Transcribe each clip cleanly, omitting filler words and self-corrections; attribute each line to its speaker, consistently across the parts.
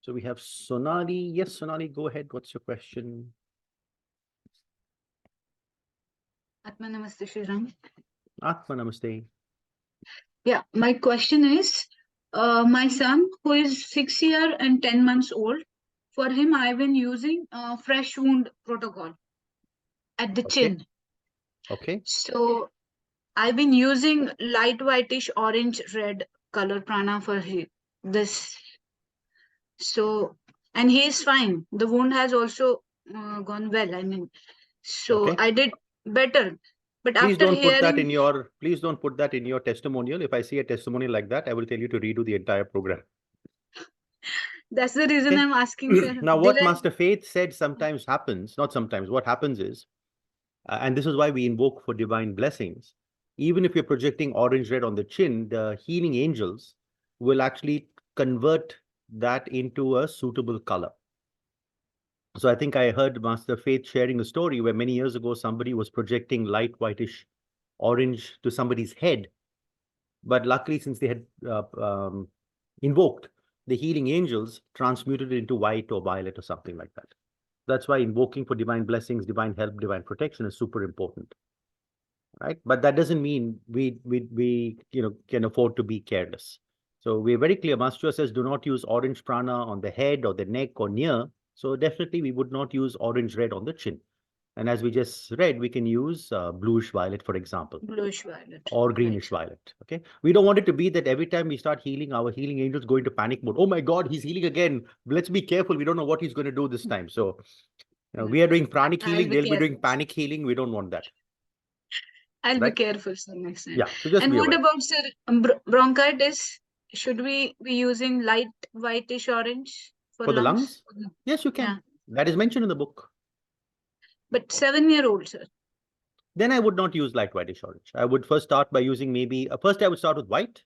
Speaker 1: So we have Sonali. Yes, Sonali, go ahead. What's your question?
Speaker 2: Atma Namaste, Shriram.
Speaker 1: Atma Namaste.
Speaker 2: Yeah, my question is, my son who is 6 years and 10 months old, for him I've been using fresh wound protocol at the
Speaker 1: Okay.
Speaker 2: chin.
Speaker 1: Okay.
Speaker 2: So I've been using light whitish orange red color prana for this. So, and he is fine. The wound has also gone well. I mean, so
Speaker 1: Okay.
Speaker 2: I did better. But
Speaker 1: Please
Speaker 2: after
Speaker 1: don't put that in
Speaker 2: hearing,
Speaker 1: your, please don't put that in your testimonial. If I see a testimonial like that, I will tell you to redo the entire program.
Speaker 2: that's the reason
Speaker 1: Okay.
Speaker 2: I'm asking, sir.
Speaker 1: Now,
Speaker 2: Did
Speaker 1: what
Speaker 2: I?
Speaker 1: Master Faith said sometimes happens, not sometimes, what happens is, and this is why we invoke for divine blessings. Even if you're projecting orange red on the chin, the healing angels will actually convert that into a suitable color. So I think I heard Master Faith sharing a story where many years ago somebody was projecting light whitish orange to somebody's head. But luckily, since they had invoked the healing angels, transmuted it into white or violet or something like that. That's why invoking for divine blessings, divine help, divine protection is super important, right? But that doesn't mean we can afford to be careless. So we're very clear. Master says do not use orange prana on the head or the neck or near. So definitely we would not use orange red on the chin. And as we just read, we can use bluish violet, for example,
Speaker 2: Bluish violet.
Speaker 1: or
Speaker 2: Right.
Speaker 1: greenish violet. Okay. We don't want it to be that every time we start healing, our healing angels go into panic mode. Oh my God, he's healing again. Let's be careful. We don't know what he's going to do this time. So we are doing pranic
Speaker 2: I'll
Speaker 1: healing.
Speaker 2: be
Speaker 1: They'll be doing
Speaker 2: careful.
Speaker 1: panic healing. We don't want that.
Speaker 2: I'll be
Speaker 1: Right.
Speaker 2: careful, sir, next time.
Speaker 1: Yeah. So just
Speaker 2: And
Speaker 1: be
Speaker 2: what
Speaker 1: aware.
Speaker 2: about, sir, bronchitis? Should we be using light whitish orange for
Speaker 1: For the
Speaker 2: lungs?
Speaker 1: lungs, yes, you
Speaker 2: Yeah.
Speaker 1: can. That is mentioned in the book.
Speaker 2: But 7-year-old, sir.
Speaker 1: Then I would not use light whitish orange. I would first start by using maybe, first I would start with white.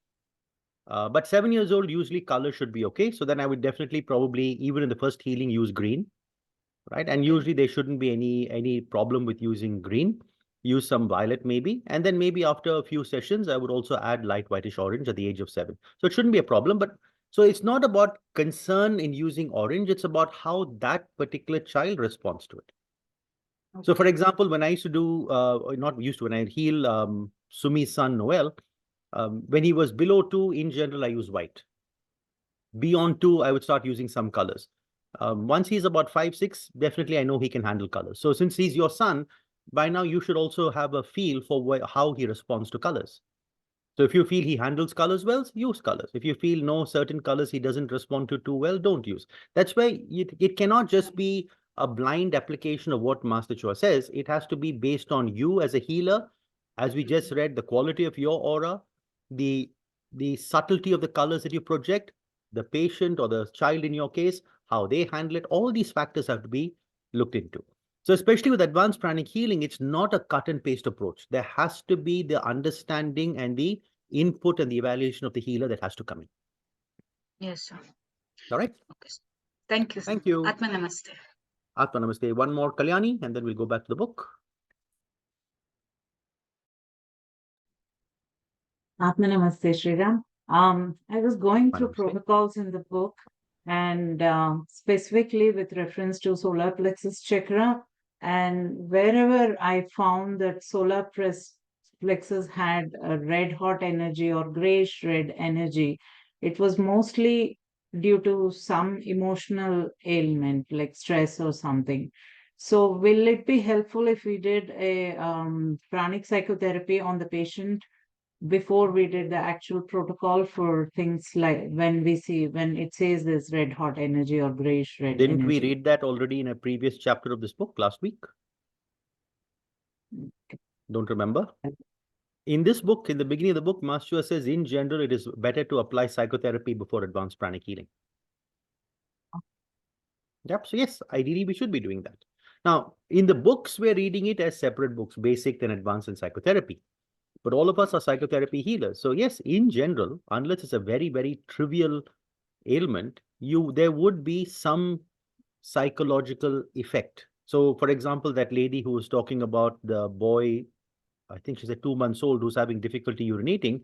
Speaker 1: But 7 years old, usually color should be okay. So then I would definitely probably, even in the first healing, use green, right? And
Speaker 2: Okay.
Speaker 1: usually there shouldn't be any problem with using green. Use some violet maybe. And then maybe after a few sessions, I would also add light whitish orange at the age of 7. So it shouldn't be a problem. But so it's not about concern in using orange. It's about how that particular child responds to it. So, for
Speaker 2: Okay.
Speaker 1: example, when I used to do, not used to, when I heal Sumi's son Noel, when he was below 2, in general, I use white. Beyond 2, I would start using some colors. Once he's about 5, 6, definitely I know he can handle colors. So, since he's your son, by now you should also have a feel for how he responds to colors. So, if you feel he handles colors well, use colors. If you feel no certain colors he doesn't respond to too well, don't use. That's why it cannot just be a blind application of what Master Chua says. It has to be based on you as a healer. As we just read, the quality of your aura, the subtlety of the colors that you project, the patient or the child in your case, how they handle it. All these factors have to be looked into. So especially with advanced pranic healing, it's not a cut and paste approach. There has to be the understanding and the input and the evaluation of the healer that has to come in.
Speaker 2: Yes, sir.
Speaker 1: All right.
Speaker 2: Okay. Thank you, sir.
Speaker 1: Thank you.
Speaker 2: Atma Namaste.
Speaker 1: Atma Namaste. One more, Kalyani, and then we'll go back to the book.
Speaker 3: Atma Namaste, Sriram. I was going through
Speaker 1: Namaste.
Speaker 3: protocols in the book and specifically with reference to solar plexus chakra. And wherever I found that solar plexus had a red hot energy or grayish red energy, it was mostly due to some emotional ailment like stress or something. So, will it be helpful if we did a pranic psychotherapy on the patient before we did the actual protocol for things like when it says there's red hot energy or grayish red
Speaker 1: Didn't we
Speaker 3: energy?
Speaker 1: read that already in a previous chapter of this book last week? Don't remember? In this book, in the beginning of the book, Master says, in general, it is better to apply psychotherapy before advanced pranic healing. Yep. So yes, ideally we should be doing that. Now, in the books, we're reading it as separate books, basic then advanced in psychotherapy. But all of us are psychotherapy healers. So yes, in general, unless it's a very, very trivial ailment, there would be some psychological effect. So for example, that lady who was talking about the boy, I think she's 2 months old, who's having difficulty urinating,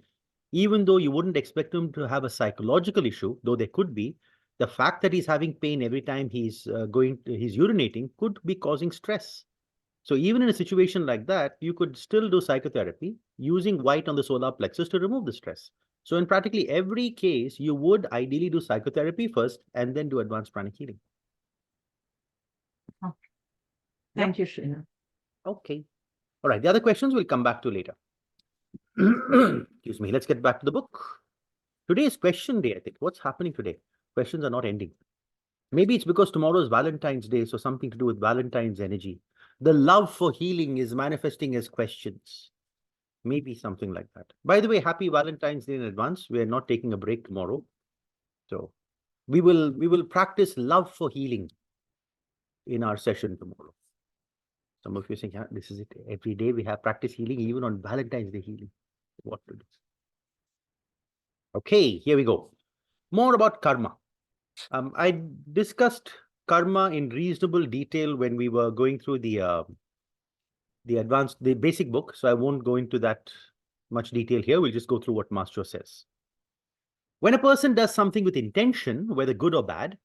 Speaker 1: even though you wouldn't expect him to have a psychological issue, though there could be, The fact that he's having pain every time he's he's urinating could be causing stress. So even in a situation like that, you could still do psychotherapy using white on the solar plexus to remove the stress. So in practically every case, you would ideally do psychotherapy first and then do advanced pranic healing.
Speaker 3: Okay. Thank you, Srinath.
Speaker 1: Okay. All right. The other questions we'll come back to later. Excuse me. Let's get back to the book. Today is question day, I think. What's happening today? Questions are not ending. Maybe it's because tomorrow is Valentine's Day, so something to do with Valentine's energy. The love for healing is manifesting as questions. Maybe something like that. By the way, happy Valentine's Day in advance. We are not taking a break tomorrow. So we will practice love for healing in our session tomorrow. Some of you are saying, yeah, this is it. Every day we have practice healing, even on Valentine's Day healing. What to do? Okay, here we go. More about karma. I discussed karma in reasonable detail when we were going through the basic book. So I won't go into that much detail here. We'll just go through what Master says. When a person does something with intention, whether good or bad,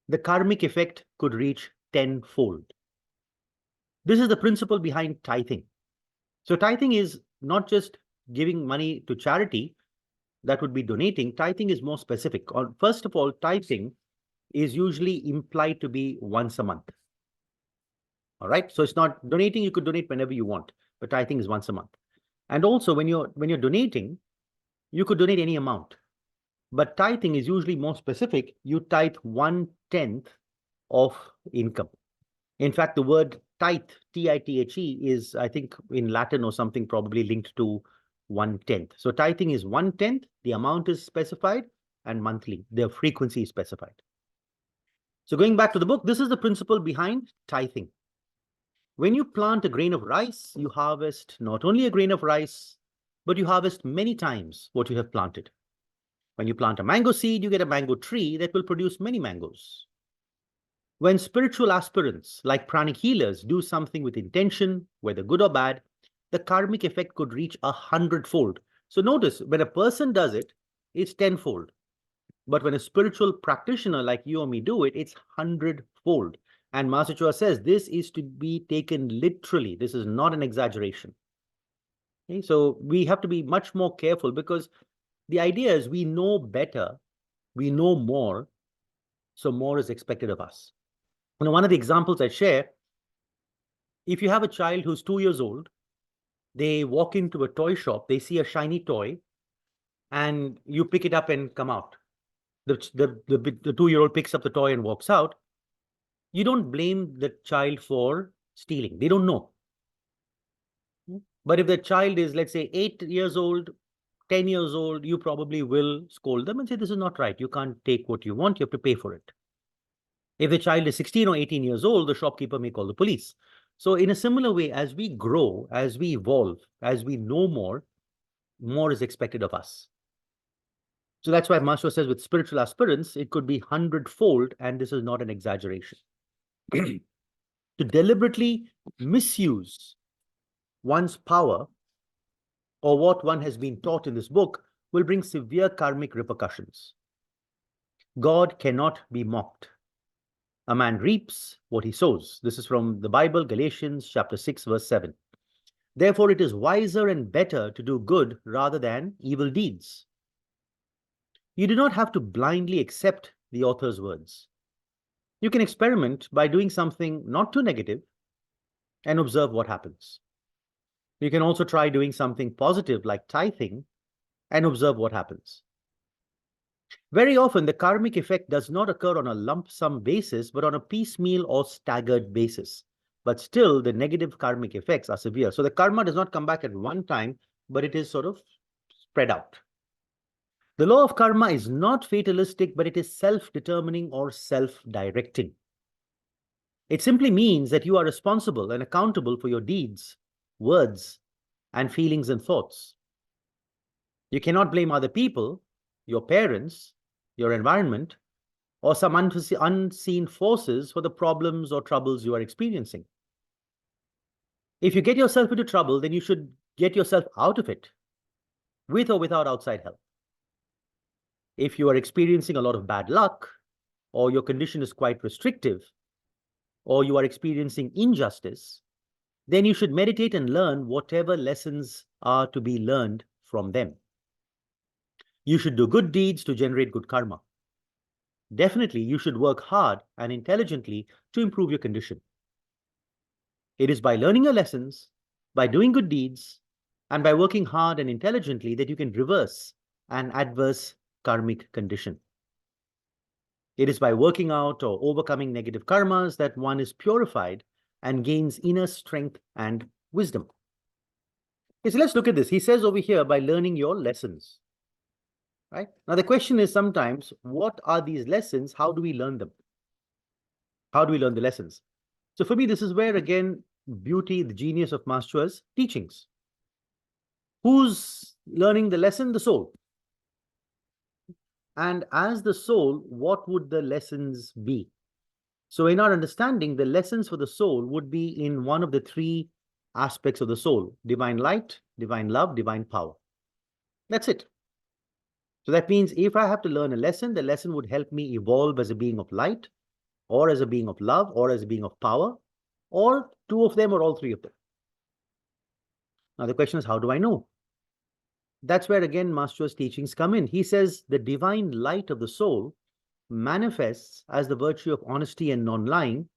Speaker 1: the karmic effect could reach tenfold. This is the principle behind tithing. So tithing is not just giving money to charity, that would be donating. Tithing is more specific. First of all, tithing is usually implied to be once a month. All right. So it's not donating. You could donate whenever you want, but tithing is once a month. And also when you're donating, you could donate any amount, but tithing is usually more specific. You tithe 1/10 of income. In fact, the word tithe, T-I-T-H-E, is, I think, in Latin or something, probably linked to 1/10. So tithing is 1/10. The amount is specified, and monthly, the frequency is specified. So going back to the book, this is the principle behind tithing. When you plant a grain of rice, you harvest not only a grain of rice, but you harvest many times what you have planted. When you plant a mango seed, you get a mango tree that will produce many mangoes. When spiritual aspirants, like pranic healers, do something with intention, whether good or bad, the karmic effect could reach 100-fold. So notice, when a person does it, it's tenfold. But when a spiritual practitioner like you or me do it, it's 100-fold. And Master Chua says this is to be taken literally. This is not an exaggeration. Okay? So we have to be much more careful, because the idea is we know better, we know more, so more is expected of us. One of the examples I share, if you have a child who's 2 years old, they walk into a toy shop, they see a shiny toy, and you pick it up and come out. The 2-year-old picks up the toy and walks out. You don't blame the child for stealing. They don't know. But if the child is, let's say, 8 years old, 10 years old, you probably will scold them and say, this is not right. You can't take what you want. You have to pay for it. If the child is 16 or 18 years old, the shopkeeper may call the police. So in a similar way, as we grow, as we evolve, as we know more, more is expected of us. So that's why Master says with spiritual aspirants, it could be 100-fold, and this is not an exaggeration. To deliberately misuse one's power or what one has been taught in this book will bring severe karmic repercussions. God cannot be mocked. A man reaps what he sows. This is from the Bible, Galatians chapter 6, verse 7. Therefore, it is wiser and better to do good rather than evil deeds. You do not have to blindly accept the author's words. You can experiment by doing something not too negative and observe what happens. You can also try doing something positive like tithing and observe what happens. Very often, the karmic effect does not occur on a lump sum basis, but on a piecemeal or staggered basis. But still, the negative karmic effects are severe. So the karma does not come back at one time, but it is sort of spread out. The law of karma is not fatalistic, but it is self-determining or self-directing. It simply means that you are responsible and accountable for your deeds, words, and feelings and thoughts. You cannot blame other people, your parents, your environment, or some unseen forces for the problems or troubles you are experiencing. If you get yourself into trouble, then you should get yourself out of it, with or without outside help. If you are experiencing a lot of bad luck, or your condition is quite restrictive, or you are experiencing injustice, then you should meditate and learn whatever lessons are to be learned from them. You should do good deeds to generate good karma. Definitely, you should work hard and intelligently to improve your condition. It is by learning your lessons, by doing good deeds, and by working hard and intelligently that you can reverse an adverse karmic condition. It is by working out or overcoming negative karmas that one is purified and gains inner strength and wisdom. Okay, so let's look at this. He says over here, by learning your lessons. Right? Now, the question is sometimes, what are these lessons? How do we learn them? How do we learn the lessons? So for me, this is where, again, beauty, the genius of Master's teachings. Who's learning the lesson? The soul. And as the soul, what would the lessons be? So in our understanding, the lessons for the soul would be in one of the three aspects of the soul: divine light, divine love, divine power. That's it. So that means if I have to learn a lesson, the lesson would help me evolve as a being of light, or as a being of love, or as a being of power, or two of them, or all three of them. Now the question is, how do I know? That's where again Master's teachings come in. He says the divine light of the soul manifests as the virtue of honesty and non-lying,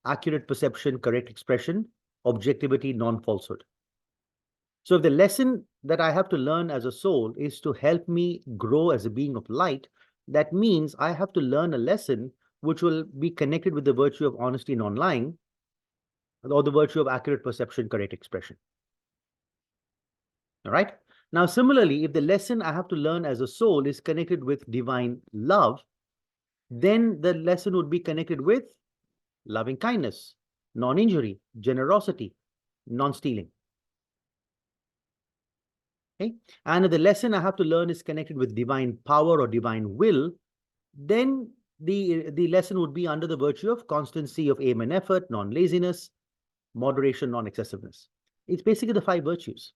Speaker 1: accurate perception, correct expression, objectivity, non-falsehood. So if the lesson that I have to learn as a soul is to help me grow as a being of light, that means I have to learn a lesson which will be connected with the virtue of honesty, non-lying, or the virtue of accurate perception, correct expression. All right. Now, similarly, if the lesson I have to learn as a soul is connected with divine love, then the lesson would be connected with loving kindness, non-injury, generosity, non-stealing. Okay? And if the lesson I have to learn is connected with divine power or divine will, then the lesson would be under the virtue of constancy of aim and effort, non-laziness, moderation, non-excessiveness. It's basically the 5 virtues.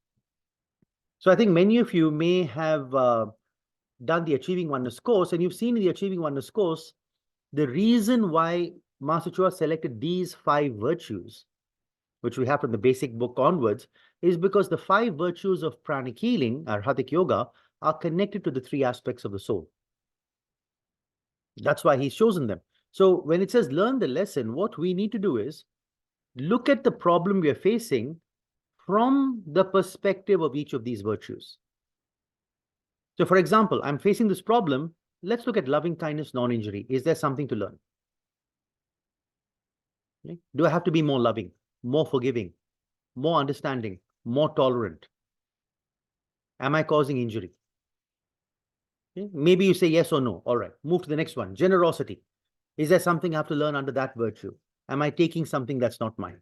Speaker 1: So I think many of you may have done the Achieving Oneness course, and you've seen in the Achieving Oneness course, the reason why Master Chua selected these 5 virtues, which we have from the basic book onwards, is because the 5 virtues of pranic healing, or Hatha Yoga, are connected to the 3 aspects of the soul. That's why he's chosen them. So when it says learn the lesson, what we need to do is look at the problem we are facing from the perspective of each of these virtues. So for example, I'm facing this problem. Let's look at loving kindness, non-injury. Is there something to learn? Okay. Do I have to be more loving, more forgiving, more understanding, more tolerant? Am I causing injury? Okay. Maybe you say yes or no. All right, move to the next one. Generosity. Is there something I have to learn under that virtue? Am I taking something that's not mine?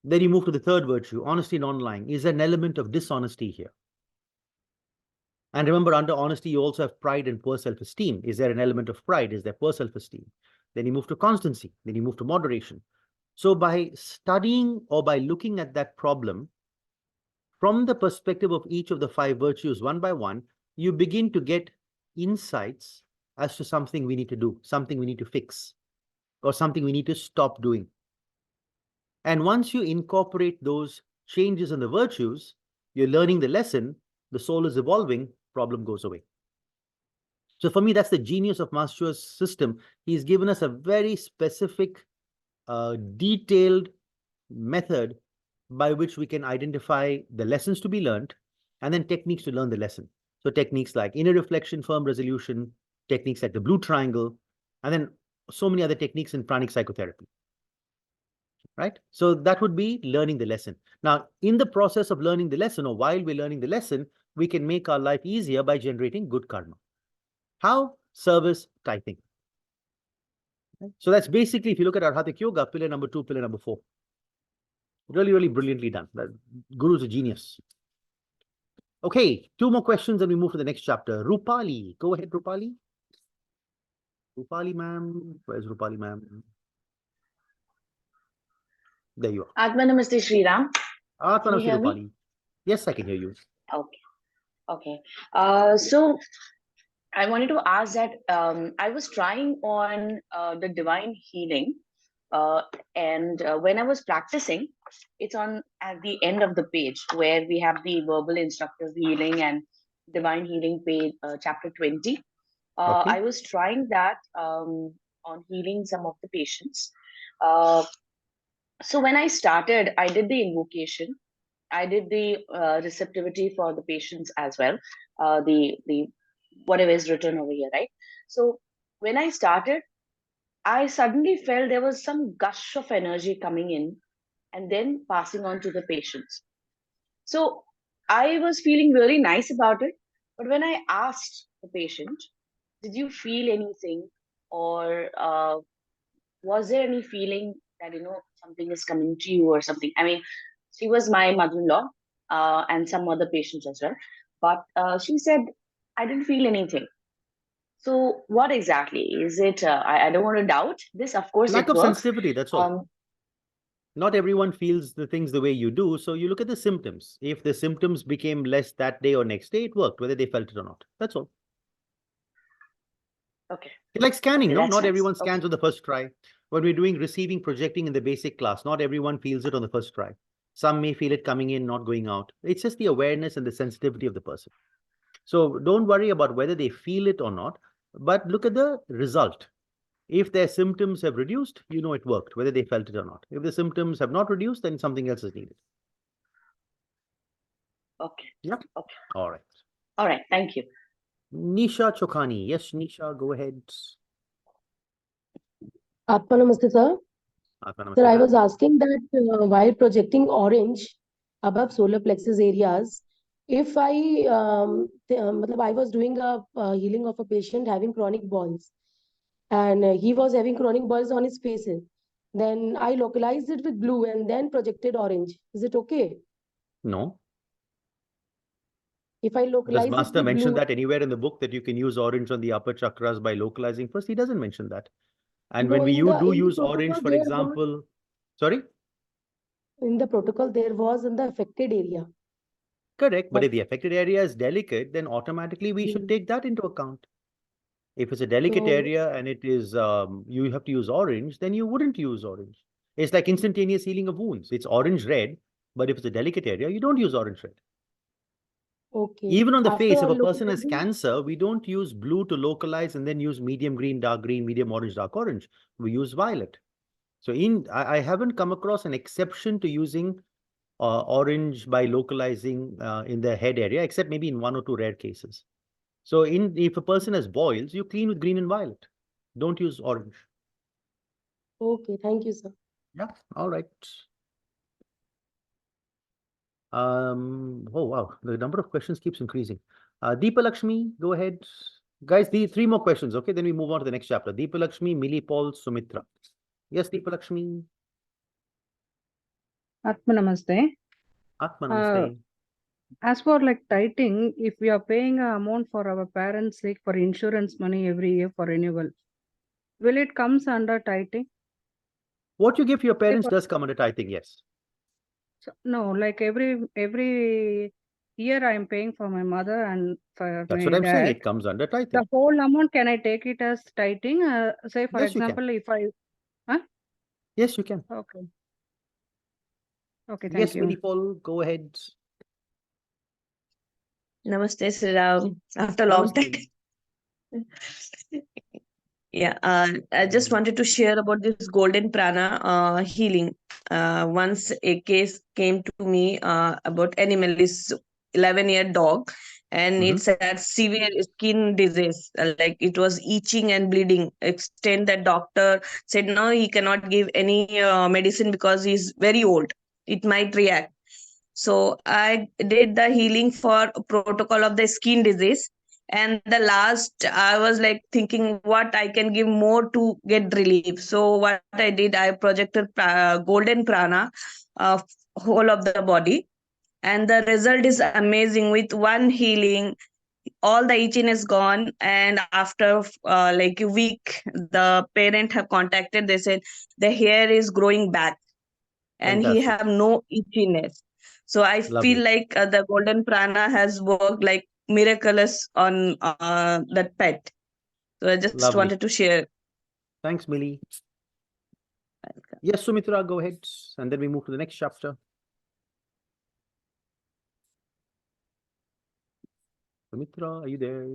Speaker 1: Then you move to the third virtue, honesty, non-lying. Is there an element of dishonesty here? And remember, under honesty, you also have pride and poor self-esteem. Is there an element of pride? Is there poor self-esteem? Then you move to constancy. Then you move to moderation. So by studying or by looking at that problem from the perspective of each of the 5 virtues one by one, you begin to get insights as to something we need to do, something we need to fix, or something we need to stop doing. And once you incorporate those changes in the virtues, you're learning the lesson, the soul is evolving, problem goes away. So for me, that's the genius of Master's system. He's given us a very specific, detailed method by which we can identify the lessons to be learned and then techniques to learn the lesson. So techniques like inner reflection, firm resolution, techniques like the blue triangle, and then so many other techniques in pranic psychotherapy. Right? So that would be learning the lesson. Now, in the process of learning the lesson, or while we're learning the lesson, we can make our life easier by generating good karma. How? Service, tithing. Right? So that's basically, if you look at our Hatha Yoga, pillar number 2, pillar number 4. Really, really brilliantly done. Guru's a genius. Okay, 2 more questions and we move to the next chapter. Rupali. Go ahead, Rupali. Rupali, ma'am. Where's Rupali, ma'am? There you are.
Speaker 4: Atma Namaste Shri Ram.
Speaker 1: Atma
Speaker 4: Can you
Speaker 1: Namaste,
Speaker 4: hear me?
Speaker 1: Rupali. Yes, I can hear you.
Speaker 4: Okay. Okay. So I wanted to ask that I was trying on the divine healing, uh, and when I was practicing, it's on at the end of the page where we have the verbal instructive healing and divine healing page, chapter 20.
Speaker 1: Okay.
Speaker 4: I was trying that on healing some of the patients. Uh, so when I started, I did the invocation. I did the receptivity for the patients as well. The whatever is written over here, right? So when I started, I suddenly felt there was some gush of energy coming in and then passing on to the patients. So I was feeling really nice about it. But when I asked the patient, did you feel anything, or was there any feeling that something is coming to you or something? I mean, she was my mother-in-law, and some other patients as well, but she said I didn't feel anything. So what exactly is it? I don't want to doubt this, of course
Speaker 1: Lack
Speaker 4: it
Speaker 1: of
Speaker 4: works.
Speaker 1: sensitivity, that's all. Not everyone feels the things the way you do, so you look at the symptoms. If the symptoms became less that day or next day, it worked, whether they felt it or not. That's all.
Speaker 4: Okay.
Speaker 1: It's like scanning,
Speaker 4: Okay,
Speaker 1: no?
Speaker 4: that's
Speaker 1: Not
Speaker 4: nice.
Speaker 1: everyone
Speaker 4: Okay.
Speaker 1: scans on the first try. When we're doing receiving, projecting in the basic class, not everyone feels it on the first try. Some may feel it coming in, not going out. It's just the awareness and the sensitivity of the person. So don't worry about whether they feel it or not, but look at the result. If their symptoms have reduced, you know it worked, whether they felt it or not. If the symptoms have not reduced, then something else is needed.
Speaker 4: Okay.
Speaker 1: Yeah.
Speaker 4: Okay.
Speaker 1: All right.
Speaker 4: All right. Thank you.
Speaker 1: Nisha Chokani. Yes, Nisha, go ahead.
Speaker 5: Atma Namaste, sir.
Speaker 1: Atma
Speaker 5: Sir, I
Speaker 1: Namaste.
Speaker 5: was asking that while projecting orange above solar plexus areas, if I was doing a healing of a patient having chronic boils, and he was having chronic boils on his faces, then I localized it with blue and then projected orange. Is it okay?
Speaker 1: No.
Speaker 5: If I
Speaker 1: Does
Speaker 5: localize it
Speaker 1: Master
Speaker 5: with
Speaker 1: mention
Speaker 5: blue,
Speaker 1: that anywhere in the book that you can use orange on the upper chakras by localizing first? He doesn't mention that. And
Speaker 5: no,
Speaker 1: when
Speaker 5: in the
Speaker 1: use
Speaker 5: protocol
Speaker 1: orange, for
Speaker 5: there was
Speaker 1: example, sorry?
Speaker 5: in the protocol there was in the affected area.
Speaker 1: Correct. But
Speaker 5: But
Speaker 1: if the affected area is delicate, then automatically we should take that into account. If it's a delicate
Speaker 5: so
Speaker 1: area and it is you have to use orange, then you wouldn't use orange. It's like instantaneous healing of wounds. It's orange red, but if it's a delicate area, you don't use orange red.
Speaker 5: okay.
Speaker 1: Even on the
Speaker 5: After
Speaker 1: face, if a person has
Speaker 5: localizing,
Speaker 1: cancer, we don't use blue to localize and then use medium green, medium orange, dark orange. We use violet. So I haven't come across an exception to using orange by localizing in the head area, except maybe in 1 or 2 rare cases. So if a person has boils, you clean with green and violet. Don't use orange.
Speaker 5: okay, thank you, sir.
Speaker 1: Yeah, all right. Oh wow, the number of questions keeps increasing. Deepa Lakshmi, go ahead. Guys, the 3 more questions, okay? Then we move on to the next chapter. Deepa Lakshmi, Millie Paul, Sumitra. Yes, Deepa Lakshmi.
Speaker 6: Atma Namaste.
Speaker 1: Atma Namaste.
Speaker 6: As for like tithing, if we are paying an amount for our parents' sake for insurance money every year for renewal, will it comes under tithing?
Speaker 1: What you give your parents does come under tithing, yes.
Speaker 6: So, no, like every year I am paying for my mother and for
Speaker 1: That's
Speaker 6: my
Speaker 1: what I'm saying.
Speaker 6: dad.
Speaker 1: It comes under tithing.
Speaker 6: The whole amount, can I take it as tithing? Say for
Speaker 1: Yes, you can.
Speaker 6: example, if I, huh?
Speaker 1: Yes, you can.
Speaker 6: Okay. Okay, thank
Speaker 1: Yes,
Speaker 6: you.
Speaker 1: Millie Paul, go ahead.
Speaker 7: Namaste, Sri Ram. After a long time.
Speaker 1: Namaste.
Speaker 7: Yeah, I just wanted to share about this golden prana healing. Once a case came to me about animal, this 11-year dog, and it's had severe skin disease. Like it was itching and bleeding. Extent that doctor said no, he cannot give any medicine because he's very old. It might react. So I did the healing for protocol of the skin disease. And the last, I was like thinking what I can give more to get relief. So what I did, I projected golden prana, whole of the body. And the result is amazing. With one healing, all the itching is gone. And after like a week, the parent have contacted. They said the hair is growing back and he
Speaker 1: Fantastic.
Speaker 7: have no itchiness. So I
Speaker 1: Lovely.
Speaker 7: feel like the golden prana has worked like miraculous on that pet. So I just
Speaker 1: Lovely.
Speaker 7: wanted to share.
Speaker 1: Thanks, Millie. Yes, Sumitra, go ahead. And then we move to the next chapter. Sumitra, are you there?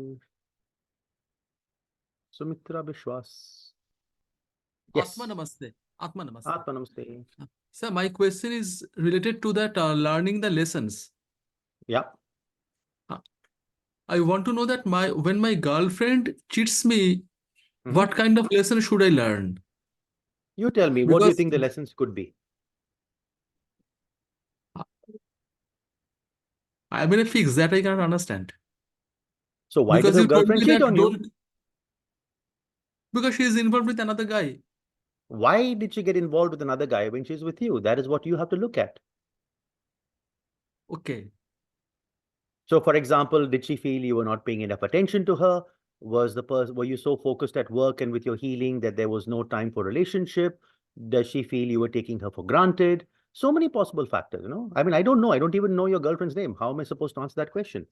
Speaker 1: Sumitra Bishwas. Yes.
Speaker 8: Atma Namaste. Atma Namaste.
Speaker 1: Atma Namaste.
Speaker 8: Sir, my question is related to that learning the lessons.
Speaker 1: Yeah.
Speaker 8: I want to know that when my girlfriend cheats me,
Speaker 1: Mhm.
Speaker 8: what kind of lesson should I learn?
Speaker 1: You tell me, what do you
Speaker 8: Because
Speaker 1: think the lessons could be?
Speaker 8: I'm in a fix that I cannot understand.
Speaker 1: So why
Speaker 8: Because
Speaker 1: does your
Speaker 8: you told
Speaker 1: girlfriend
Speaker 8: me
Speaker 1: cheat
Speaker 8: that
Speaker 1: on you?
Speaker 8: don't. Because she is involved with another guy.
Speaker 1: Why did she get involved with another guy when she's with you? That is what you have to look at.
Speaker 8: Okay.
Speaker 1: So, for example, did she feel you were not paying enough attention to her? Were you so focused at work and with your healing that there was no time for relationship? Does she feel you were taking her for granted? So many possible factors, I mean, I don't know. I don't even know your girlfriend's name. How am I supposed to answer that question?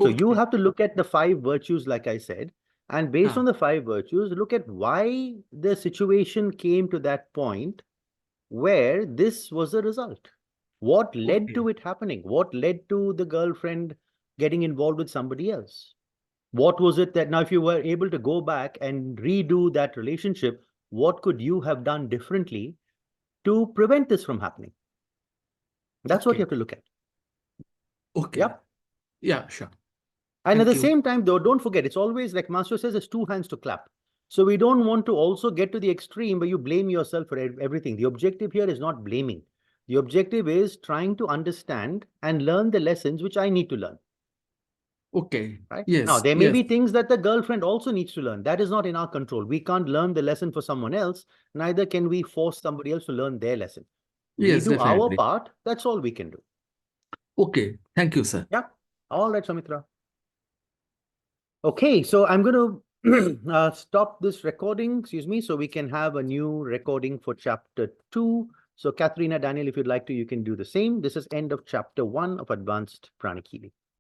Speaker 1: So you
Speaker 8: Okay.
Speaker 1: have to look at the 5 virtues, like I said, and based
Speaker 8: Huh.
Speaker 1: on the 5 virtues, look at why the situation came to that point where this was the result. What led
Speaker 8: Okay.
Speaker 1: to it happening? What led to the girlfriend getting involved with somebody else? What was it that now, if you were able to go back and redo that relationship, what could you have done differently to prevent this from happening? That's what you
Speaker 8: Okay.
Speaker 1: have to look at.
Speaker 8: Okay.
Speaker 1: Yep.
Speaker 8: Yeah, sure.
Speaker 1: And at
Speaker 8: Thank
Speaker 1: the
Speaker 8: you.
Speaker 1: same time, though, don't forget, it's always like Master says, there's 2 hands to clap. So we don't want to also get to the extreme where you blame yourself for everything. The objective here is not blaming. The objective is trying to understand and learn the lessons which I need to learn.
Speaker 8: Okay.
Speaker 1: Right?
Speaker 8: Yes.
Speaker 1: Now, there may
Speaker 8: Yes.
Speaker 1: be things that the girlfriend also needs to learn. That is not in our control. We can't learn the lesson for someone else. Neither can we force somebody else to learn their lesson. We
Speaker 8: Yes,
Speaker 1: do our
Speaker 8: definitely.
Speaker 1: part. That's all we can do.
Speaker 8: Okay. Thank you, sir.
Speaker 1: Yeah. All right, Sumitra. Okay, so I'm going to stop this recording, excuse me, so we can have a new recording for chapter 2. So Katharina, Daniel, if you'd like to, you can do the same. This is end of chapter 1 of Advanced Pranic Healing.